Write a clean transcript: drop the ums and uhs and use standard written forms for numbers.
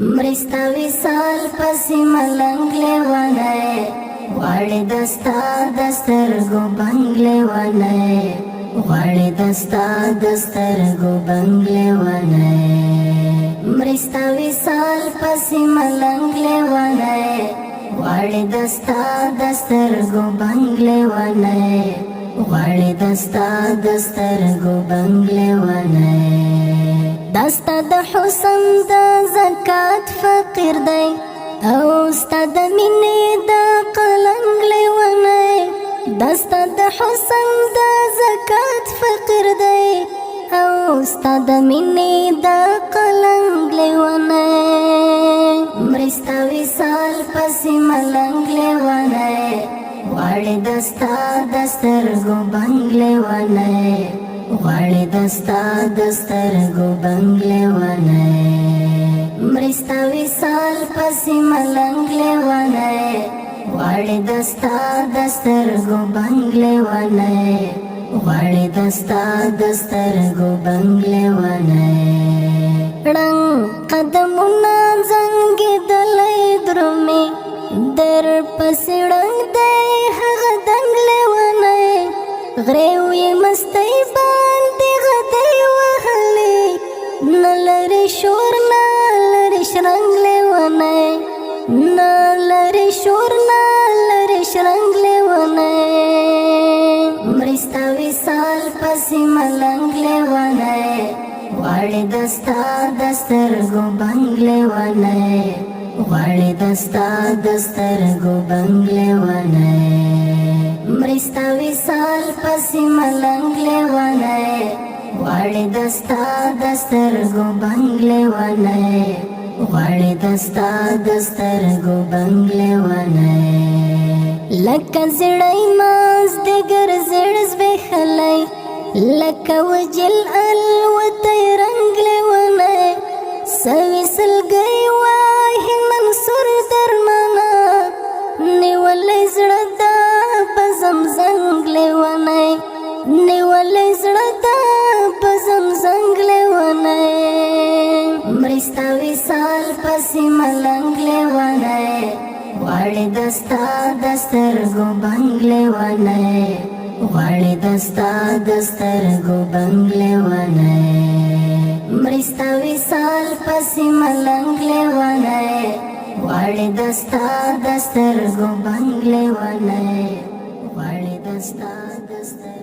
مرستا وصال پس ملنگ لیوانے غواړي دستا دسترګو بنګ لیوانے غواړي دستا دسترګو بنګ لیوانے مرستا وصال پس ملنگ لیوانے غواړي دستا دسترګو بنګ لیوانے غواړي دستا دسترګو بنګ لیوانے دستا د حسن د زکات فقیر دی او ستا د مینې د قلنګ لیونی دستا د حسن د زکات فقیر دی او ستا د مینې د قلنګ لیونی مرستا وصال پسې ملنګ لیونی غواړي دستا دسترګو بنګ لیونی غواړي دستا دسترګو بنګ لیونی مرستا وصال پسې ملنګ لیونی غواړي دستا دسترګو بنګ لیونی غواړي دستا دسترګو بنګ لیونی ړنګ قدمونه زنګېدلی درومې در پسې ړنګ دی هغه دنګ لیونی غریو یې مستۍ باندې غدۍ وهلې نه لرې شور نه لرې شرنګ لیونی نه لرې شور نه لرې شرنګ لیونی مرستا وصال پسې ملنګ لیونی غواړي دستا دسترګو بنګ لیونی غواړي دستا دسترګو بنګ لیونی مرستا وصال پسې ملنګ لیونی غواړي دستا دسترګو بنګ لیونی غواړي دستا دسترګو بنګ لیونی لکه زړی مازدیګر زړ زبېښلی لکه وجل الوتی رنګ لیونی سوي سلګۍ وایي منصور درمنه نیولی زړه دا بزم زنګ لیونی نیولی زړه دا بزم زنګ لیونی مرستا وصال پسې ملنګ لیونی غواړي دستا دسترګو بنګ لیونی غواړي دستا دسترګو بنګ لیونی مرستا وصال پسې ملنګ لیونی غواړي دستا دسترګو بنګ لیونی غواړي دستا دسترګو